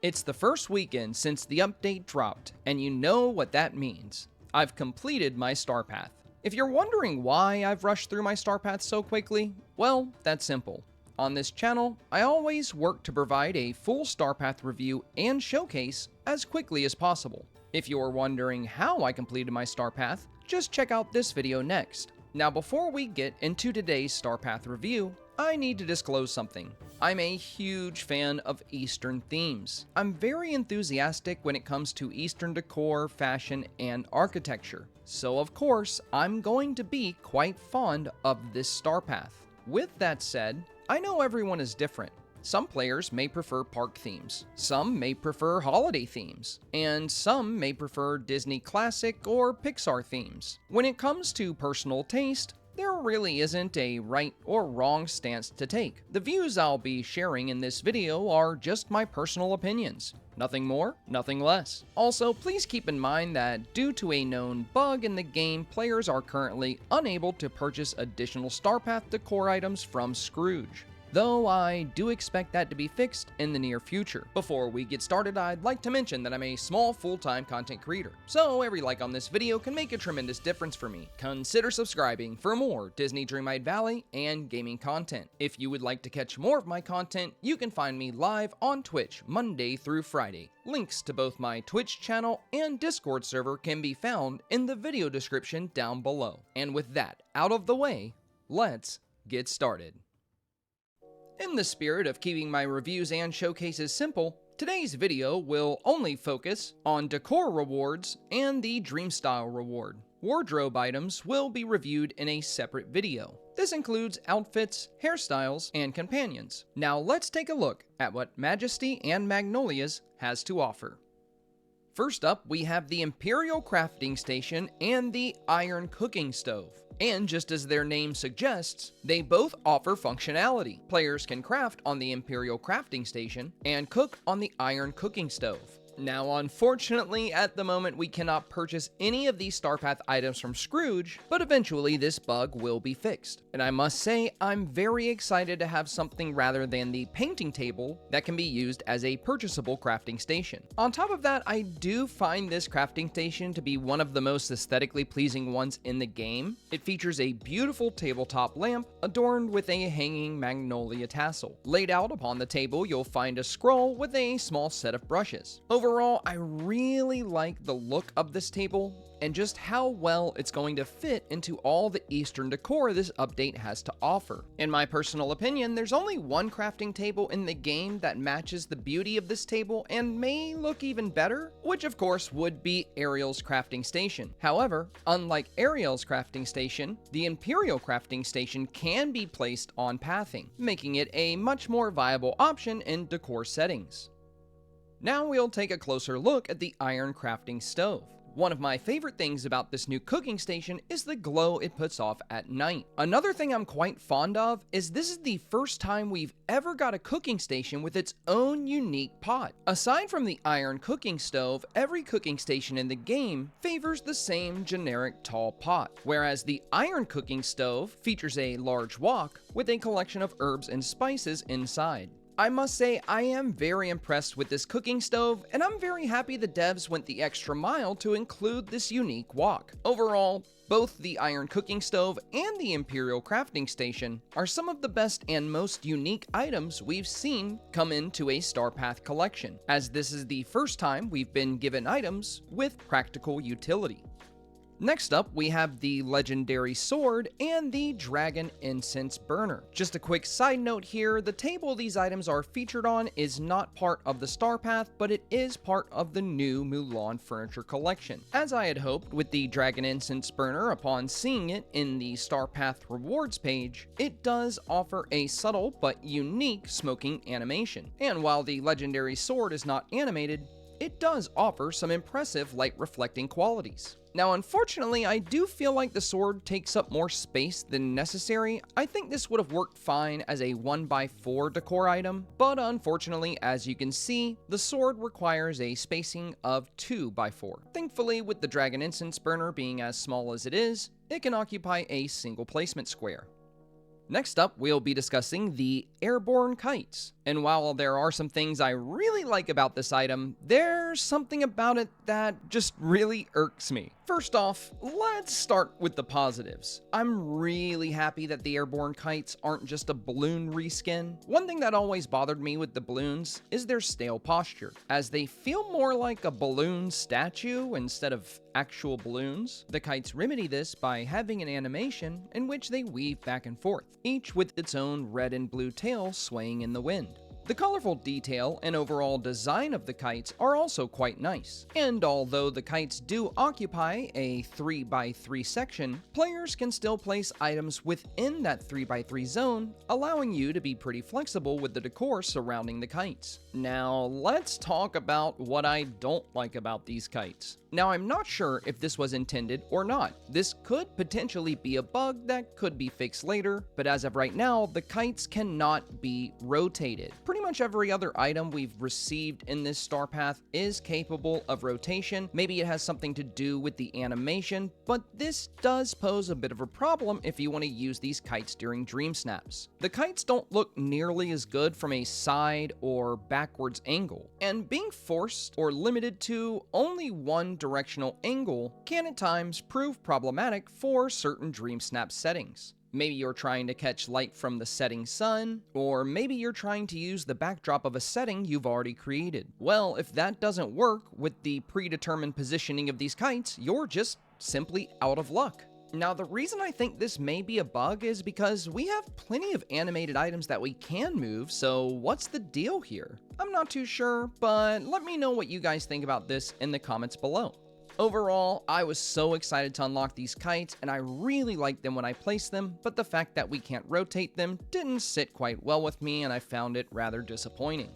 It's the first weekend since the update dropped, and you know what that means. I've completed my Starpath. If you're wondering why I've rushed through my Starpath so quickly, well, that's simple. On this channel, I always work to provide a full Starpath review and showcase as quickly as possible. If you're wondering how I completed my Starpath, just check out this video next. Now before we get into today's Starpath review, I need to disclose something. I'm a huge fan of Eastern themes. I'm very enthusiastic when it comes to Eastern decor, fashion, and architecture. So of course, I'm going to be quite fond of this Starpath. With that said, I know everyone is different. Some players may prefer park themes, some may prefer holiday themes, and some may prefer Disney classic or Pixar themes. When it comes to personal taste, there really isn't a right or wrong stance to take. The views I'll be sharing in this video are just my personal opinions. Nothing more, nothing less. Also, please keep in mind that due to a known bug in the game, players are currently unable to purchase additional Starpath decor items from Scrooge, though I do expect that to be fixed in the near future. Before we get started, I'd like to mention that I'm a small full-time content creator, so every like on this video can make a tremendous difference for me. Consider subscribing for more Disney Dreamlight Valley and gaming content. If you would like to catch more of my content, you can find me live on Twitch Monday through Friday. Links to both my Twitch channel and Discord server can be found in the video description down below. And with that out of the way, let's get started. In the spirit of keeping my reviews and showcases simple, today's video will only focus on decor rewards and the Dreamstyle reward. Wardrobe items will be reviewed in a separate video. This includes outfits, hairstyles, and companions. Now let's take a look at what Majesty and Magnolia's has to offer. First up, we have the Imperial Crafting Station and the Iron Cooking Stove. And just as their name suggests, they both offer functionality. Players can craft on the Imperial Crafting Station and cook on the Iron Cooking Stove. Now, unfortunately, at the moment, we cannot purchase any of these Starpath items from Scrooge, but eventually this bug will be fixed. And I must say, I'm very excited to have something rather than the painting table that can be used as a purchasable crafting station. On top of that, I do find this crafting station to be one of the most aesthetically pleasing ones in the game. It features a beautiful tabletop lamp adorned with a hanging magnolia tassel. Laid out upon the table, you'll find a scroll with a small set of brushes. Overall, I really like the look of this table and just how well it's going to fit into all the Eastern decor this update has to offer. In my personal opinion, there's only one crafting table in the game that matches the beauty of this table and may look even better, which of course would be Ariel's crafting station. However, unlike Ariel's crafting station, the Imperial crafting station can be placed on pathing, making it a much more viable option in decor settings. Now we'll take a closer look at the Iron Crafting Stove. One of my favorite things about this new cooking station is the glow it puts off at night. Another thing I'm quite fond of is this is the first time we've ever got a cooking station with its own unique pot. Aside from the Iron Cooking Stove, every cooking station in the game favors the same generic tall pot, whereas the Iron Cooking Stove features a large wok with a collection of herbs and spices inside. I must say, I am very impressed with this cooking stove, and I'm very happy the devs went the extra mile to include this unique wok. Overall, both the Iron Cooking Stove and the Imperial Crafting Station are some of the best and most unique items we've seen come into a Starpath collection, as this is the first time we've been given items with practical utility. Next up, we have the Legendary Sword and the Dragon Incense Burner. Just a quick side note here, the table these items are featured on is not part of the Starpath, but it is part of the new Mulan furniture collection. As I had hoped with the Dragon Incense Burner, upon seeing it in the Starpath rewards page, it does offer a subtle but unique smoking animation. And while the Legendary Sword is not animated, it does offer some impressive light reflecting qualities. Now, unfortunately, I do feel like the sword takes up more space than necessary. I think this would have worked fine as a 1x4 decor item, but unfortunately, as you can see, the sword requires a spacing of 2x4. Thankfully, with the Dragon Incense Burner being as small as it is, it can occupy a single placement square. Next up, we'll be discussing the Airborne Kites. And while there are some things I really like about this item, there's something about it that just really irks me. First off, let's start with the positives. I'm really happy that the Airborne Kites aren't just a balloon reskin. One thing that always bothered me with the balloons is their stale posture, as they feel more like a balloon statue instead of actual balloons. The kites remedy this by having an animation in which they weave back and forth, each with its own red and blue tail swaying in the wind. The colorful detail and overall design of the kites are also quite nice, and although the kites do occupy a 3x3 section, players can still place items within that 3x3 zone, allowing you to be pretty flexible with the decor surrounding the kites. Now, let's talk about what I don't like about these kites. Now, I'm not sure if this was intended or not. This could potentially be a bug that could be fixed later, but as of right now, the kites cannot be rotated. Pretty much every other item we've received in this Starpath is capable of rotation. Maybe it has something to do with the animation, but this does pose a bit of a problem if you want to use these kites during Dreamsnaps. The kites don't look nearly as good from a side or backwards angle, and being forced or limited to only one directional angle can at times prove problematic for certain Dreamsnap settings. Maybe you're trying to catch light from the setting sun, or maybe you're trying to use the backdrop of a setting you've already created. Well, if that doesn't work with the predetermined positioning of these kites, you're just simply out of luck. Now, the reason I think this may be a bug is because we have plenty of animated items that we can move, so what's the deal here? I'm not too sure, but let me know what you guys think about this in the comments below. Overall, I was so excited to unlock these kites, and I really liked them when I placed them, but the fact that we can't rotate them didn't sit quite well with me, and I found it rather disappointing.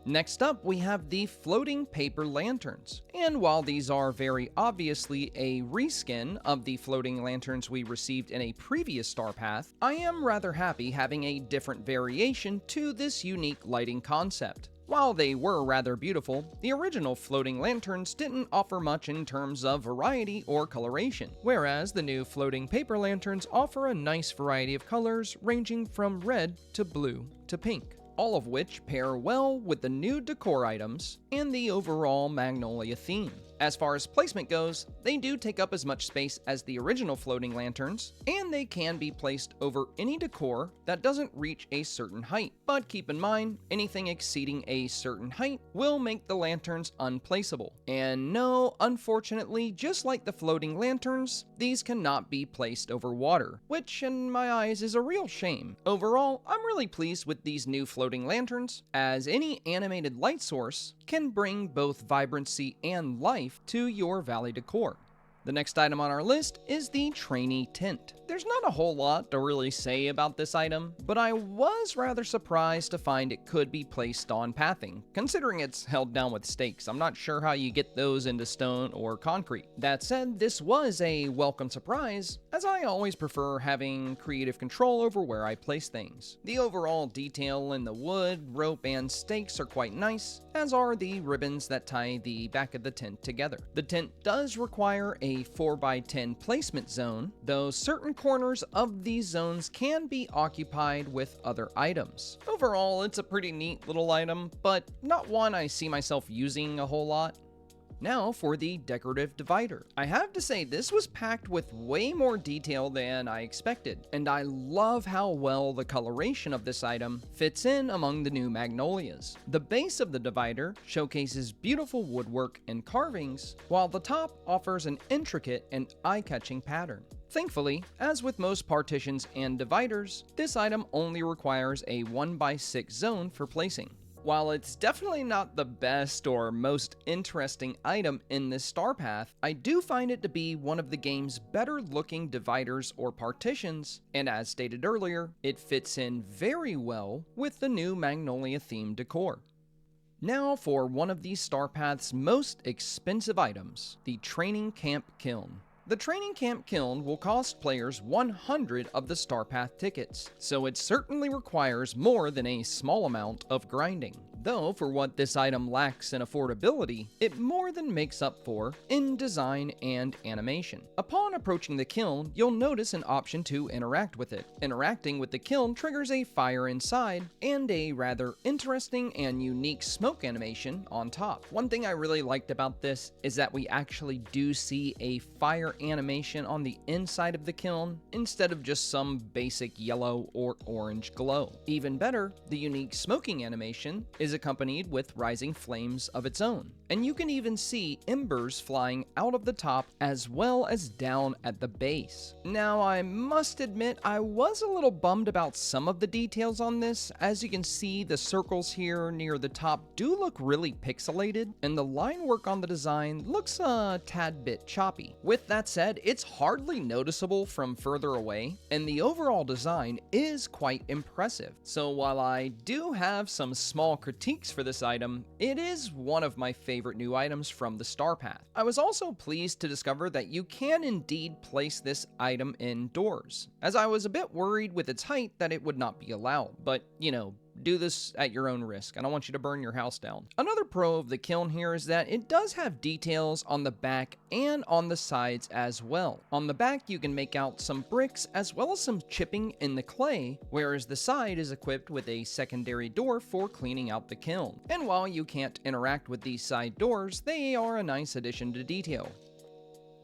Next up, we have the floating paper lanterns. And while these are very obviously a reskin of the floating lanterns we received in a previous Starpath, I am rather happy having a different variation to this unique lighting concept. While they were rather beautiful, the original floating lanterns didn't offer much in terms of variety or coloration, whereas the new floating paper lanterns offer a nice variety of colors ranging from red to blue to pink, all of which pair well with the new decor items and the overall Magnolia theme. As far as placement goes, they do take up as much space as the original floating lanterns, and they can be placed over any decor that doesn't reach a certain height. But keep in mind, anything exceeding a certain height will make the lanterns unplaceable. And no, unfortunately, just like the floating lanterns, these cannot be placed over water, which in my eyes is a real shame. Overall, I'm really pleased with these new floating lanterns, as any animated light source can bring both vibrancy and life to your valley decor. The next item on our list is the Trainee Tent. There's not a whole lot to really say about this item, but I was rather surprised to find it could be placed on pathing, considering it's held down with stakes. I'm not sure how you get those into stone or concrete. That said, this was a welcome surprise, as I always prefer having creative control over where I place things. The overall detail in the wood, rope, and stakes are quite nice, as are the ribbons that tie the back of the tent together. The tent does require a 4x10 placement zone, though certain corners of these zones can be occupied with other items. Overall, it's a pretty neat little item, but not one I see myself using a whole lot. Now for the Decorative Divider. I have to say this was packed with way more detail than I expected, and I love how well the coloration of this item fits in among the new Magnolias. The base of the divider showcases beautiful woodwork and carvings, while the top offers an intricate and eye-catching pattern. Thankfully, as with most partitions and dividers, this item only requires a 1x6 zone for placing. While it's definitely not the best or most interesting item in this Starpath, I do find it to be one of the game's better looking dividers or partitions, and as stated earlier, it fits in very well with the new Magnolia themed decor. Now for one of these Starpath's most expensive items, the Training Camp Kiln. The Training Camp Kiln will cost players 100 of the Starpath tickets, so it certainly requires more than a small amount of grinding. Though for what this item lacks in affordability, it more than makes up for in design and animation. Upon approaching the kiln, you'll notice an option to interact with it. Interacting with the kiln triggers a fire inside and a rather interesting and unique smoke animation on top. One thing I really liked about this is that we actually do see a fire animation on the inside of the kiln instead of just some basic yellow or orange glow. Even better, the unique smoking animation is accompanied with rising flames of its own, and you can even see embers flying out of the top as well as down at the base. Now, I must admit I was a little bummed about some of the details on this. As you can see, the circles here near the top do look really pixelated, and the line work on the design looks a tad bit choppy. With that said, it's hardly noticeable from further away, and the overall design is quite impressive. So while I do have some small critiques for this item, it is one of my favorite new items from the Starpath. I was also pleased to discover that you can indeed place this item indoors, as I was a bit worried with its height that it would not be allowed, but you know, do this at your own risk. I don't want you to burn your house down. Another pro of the kiln here is that it does have details on the back and on the sides as well. On the back, you can make out some bricks as well as some chipping in the clay, whereas the side is equipped with a secondary door for cleaning out the kiln. And while you can't interact with these side doors, they are a nice addition to detail.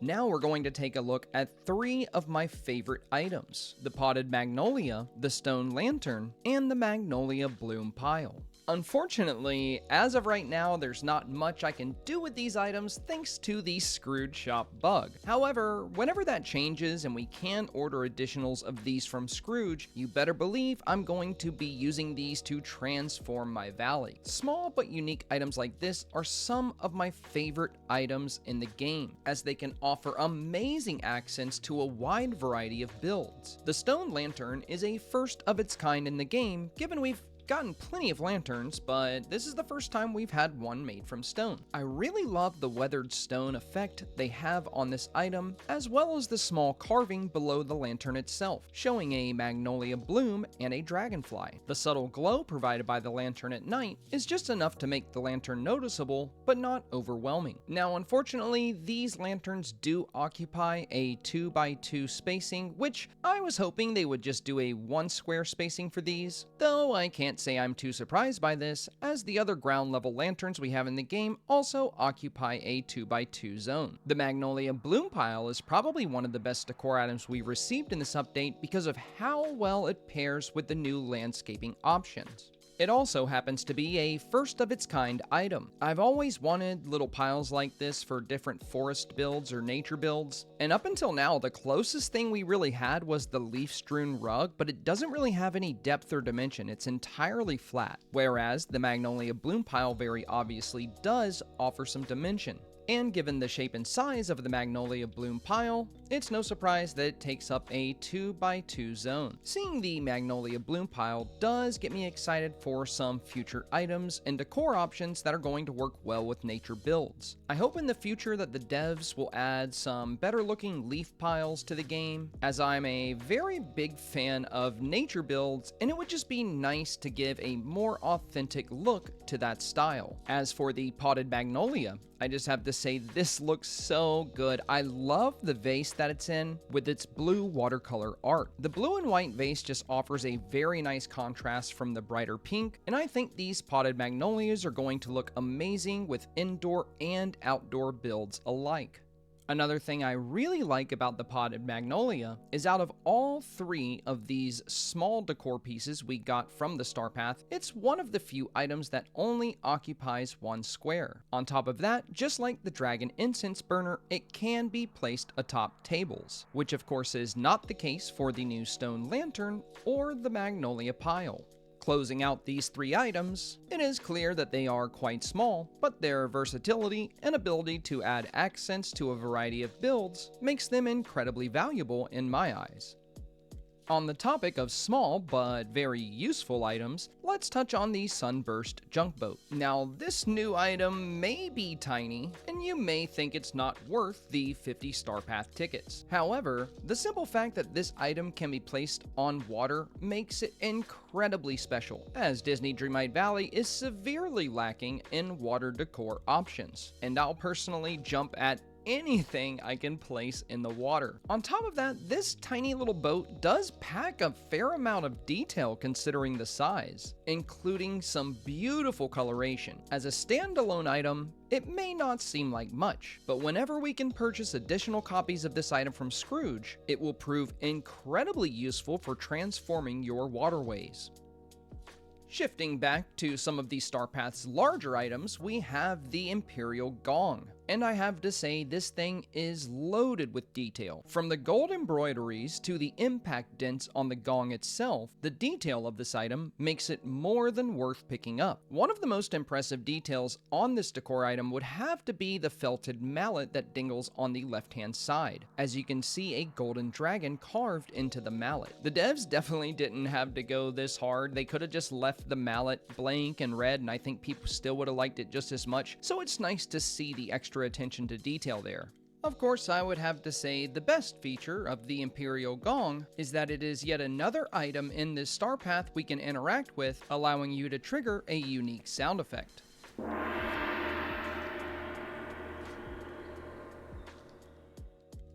Now we're going to take a look at 3 of my favorite items: the potted magnolia, the stone lantern, and the magnolia bloom pile. Unfortunately, as of right now, there's not much I can do with these items thanks to the Screwed Shop bug. However, whenever that changes and we can order additionals of these from Scrooge, you better believe I'm going to be using these to transform my valley. Small but unique items like this are some of my favorite items in the game, as they can offer amazing accents to a wide variety of builds. The stone lantern is a first of its kind in the game, given we've gotten plenty of lanterns, but this is the first time we've had one made from stone. I really love the weathered stone effect they have on this item, as well as the small carving below the lantern itself, showing a magnolia bloom and a dragonfly. The subtle glow provided by the lantern at night is just enough to make the lantern noticeable, but not overwhelming. Now, unfortunately, these lanterns do occupy a 2x2 spacing, which I was hoping they would just do a 1 square spacing for these, though I can't say I'm too surprised by this, as the other ground level lanterns we have in the game also occupy a 2x2 zone. The magnolia bloom pile is probably one of the best decor items we've received in this update because of how well it pairs with the new landscaping options. It also happens to be a first of its kind item. I've always wanted little piles like this for different forest builds or nature builds, and up until now the closest thing we really had was the leaf-strewn rug, but it doesn't really have any depth or dimension. It's entirely flat, whereas the magnolia bloom pile very obviously does offer some dimension. And given the shape and size of the magnolia bloom pile, it's no surprise that it takes up a 2x2 zone. Seeing the magnolia bloom pile does get me excited for some future items and decor options that are going to work well with nature builds. I hope in the future that the devs will add some better looking leaf piles to the game, as I'm a very big fan of nature builds and it would just be nice to give a more authentic look to that style. As for the potted magnolia, I just have to say this looks so good. I love the vase that it's in with its blue watercolor art. The blue and white vase just offers a very nice contrast from the brighter pink, and I think these potted magnolias are going to look amazing with indoor and outdoor builds alike. Another thing I really like about the potted magnolia is out of all 3 of these small decor pieces we got from the Starpath, it's one of the few items that only occupies 1 square. On top of that, just like the dragon incense burner, it can be placed atop tables, which of course is not the case for the new stone lantern or the magnolia pile. Closing out these 3 items, it is clear that they are quite small, but their versatility and ability to add accents to a variety of builds makes them incredibly valuable in my eyes. On the topic of small but very useful items, let's touch on the Sunburst junk boat. Now, this new item may be tiny, and you may think it's not worth the 50 Starpath tickets. However, the simple fact that this item can be placed on water makes it incredibly special, as Disney Dreamlight Valley is severely lacking in water decor options, and I'll personally jump at anything I can place in the water. On top of that, this tiny little boat does pack a fair amount of detail considering the size, including some beautiful coloration. As a standalone item, it may not seem like much, but whenever we can purchase additional copies of this item from Scrooge, it will prove incredibly useful for transforming your waterways. Shifting back to some of the Starpath's larger items, we have the Imperial Gong. And I have to say, this thing is loaded with detail. From the gold embroideries to the impact dents on the gong itself, the detail of this item makes it more than worth picking up. One of the most impressive details on this decor item would have to be the felted mallet that dingles on the left-hand side. As you can see, a golden dragon carved into the mallet. The devs definitely didn't have to go this hard. They could have just left the mallet blank and red, and I think people still would have liked it just as much. So it's nice to see the extra attention to detail there. Of course, I would have to say the best feature of the Imperial Gong is that it is yet another item in this Starpath we can interact with, allowing you to trigger a unique sound effect.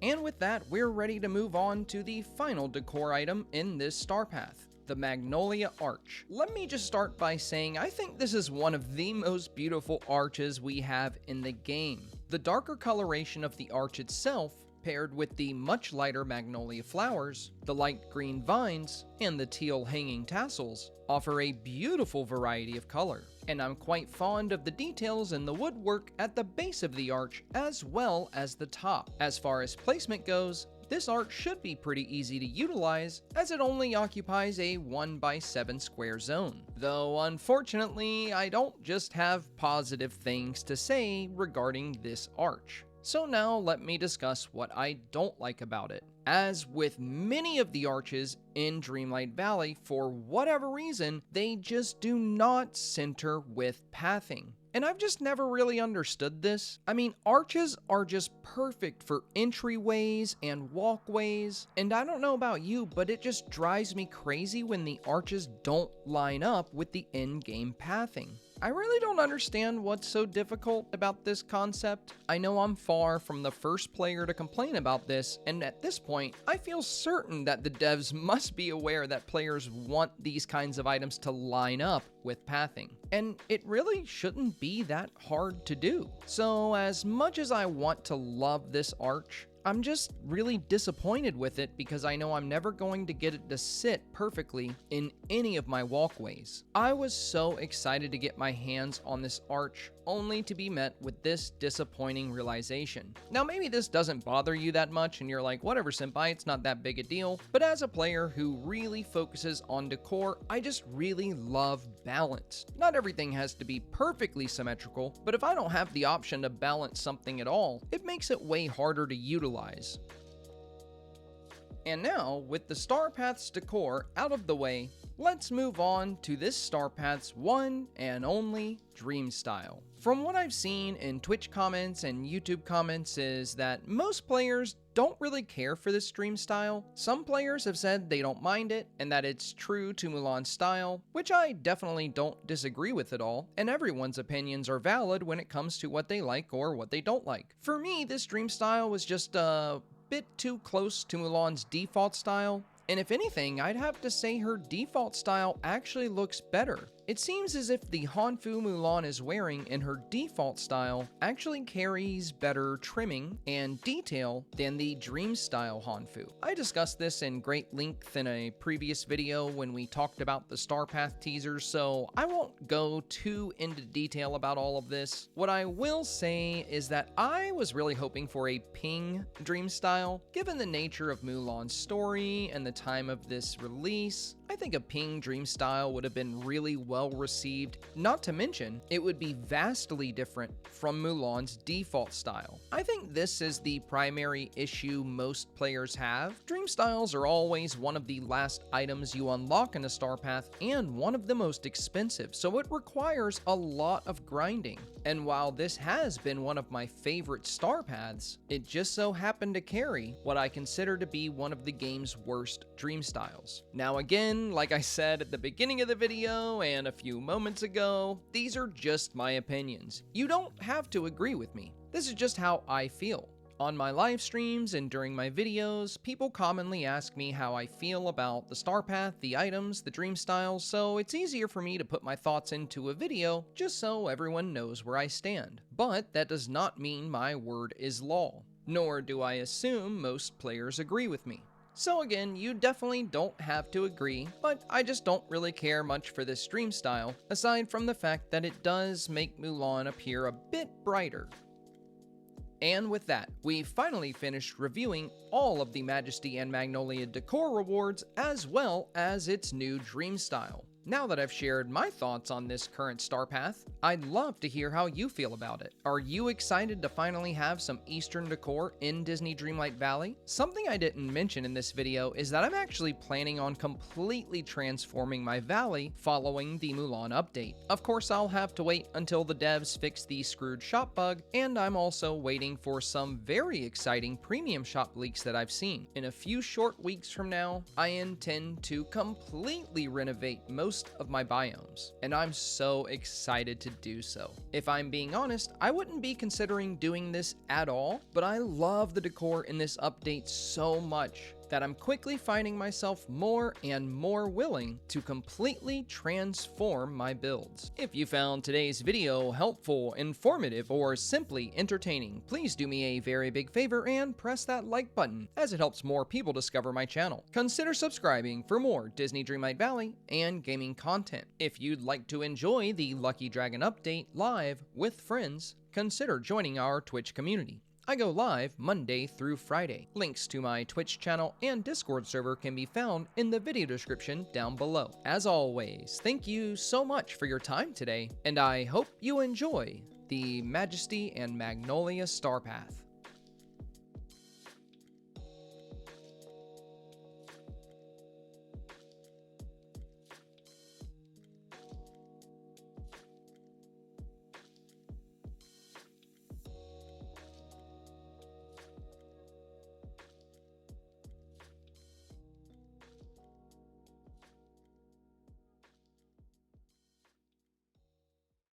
And with that, we're ready to move on to the final decor item in this Starpath, the Magnolia Arch. Let me just start by saying I think this is one of the most beautiful arches we have in the game. The darker coloration of the arch itself, paired with the much lighter magnolia flowers, the light green vines, and the teal hanging tassels, offer a beautiful variety of color. And I'm quite fond of the details in the woodwork at the base of the arch as well as the top. As far as placement goes, this arch should be pretty easy to utilize, as it only occupies a 1x7 square zone. Though unfortunately, I don't just have positive things to say regarding this arch. So now let me discuss what I don't like about it. As with many of the arches in Dreamlight Valley, for whatever reason, they just do not center with pathing. And I've just never really understood this. I mean, arches are just perfect for entryways and walkways, and I don't know about you, but it just drives me crazy when the arches don't line up with the in-game pathing. I really don't understand what's so difficult about this concept. I know I'm far from the first player to complain about this, and at this point, I feel certain that the devs must be aware that players want these kinds of items to line up with pathing. And it really shouldn't be that hard to do. So as much as I want to love this arch, I'm just really disappointed with it because I know I'm never going to get it to sit perfectly in any of my walkways. I was so excited to get my hands on this arch, only to be met with this disappointing realization. Now maybe this doesn't bother you that much and you're like, whatever senpai, it's not that big a deal, but as a player who really focuses on decor, I just really love balance. Not everything has to be perfectly symmetrical, but if I don't have the option to balance something at all, it makes it way harder to utilize. And now, with the Starpath's decor out of the way, let's move on to this Starpath's one and only Dreamstyle. From what I've seen in Twitch comments and YouTube comments is that most players don't really care for this Dreamstyle. Some players have said they don't mind it and that it's true to Mulan's style, which I definitely don't disagree with at all, and everyone's opinions are valid when it comes to what they like or what they don't like. For me, this Dreamstyle was just a bit too close to Mulan's default style, and if anything, I'd have to say her default style actually looks better. It seems as if the Hanfu Mulan is wearing in her default style actually carries better trimming and detail than the Dreamstyle Hanfu. I discussed this in great length in a previous video when we talked about the Starpath teasers, so I won't go too into detail about all of this. What I will say is that I was really hoping for a Ping Dreamstyle, given the nature of Mulan's story and the time of this release. I think a pink Dreamstyle would have been really well received, not to mention, it would be vastly different from Mulan's default style. I think this is the primary issue most players have. Dreamstyles are always one of the last items you unlock in a Starpath and one of the most expensive, so it requires a lot of grinding. And while this has been one of my favorite Starpaths, it just so happened to carry what I consider to be one of the game's worst Dreamstyles. Now again, like I said at the beginning of the video and a few moments ago, these are just my opinions. You don't have to agree with me. This is just how I feel. On my live streams and during my videos, people commonly ask me how I feel about the Starpath, the items, the Dreamstyles, so it's easier for me to put my thoughts into a video just so everyone knows where I stand. But that does not mean my word is law, nor do I assume most players agree with me. So again, you definitely don't have to agree, but I just don't really care much for this Dreamstyle, aside from the fact that it does make Mulan appear a bit brighter. And with that, we've finally finished reviewing all of the Majesty and Magnolia Decor rewards, as well as its new Dreamstyle. Now that I've shared my thoughts on this current Starpath, I'd love to hear how you feel about it. Are you excited to finally have some Eastern decor in Disney Dreamlight Valley? Something I didn't mention in this video is that I'm actually planning on completely transforming my valley following the Mulan update. Of course, I'll have to wait until the devs fix the screwed shop bug, and I'm also waiting for some very exciting premium shop leaks that I've seen. In a few short weeks from now, I intend to completely renovate most of my biomes, and I'm so excited to do so. If I'm being honest, I wouldn't be considering doing this at all, but I love the decor in this update so much that I'm quickly finding myself more and more willing to completely transform my builds. If you found today's video helpful, informative, or simply entertaining, please do me a very big favor and press that like button, as it helps more people discover my channel. Consider subscribing for more Disney Dreamlight Valley and gaming content. If you'd like to enjoy the Lucky Dragon update live with friends, consider joining our Twitch community. I go live Monday through Friday. Links to my Twitch channel and Discord server can be found in the video description down below. As always, thank you so much for your time today, and I hope you enjoy the Majesty and Magnolia Starpath.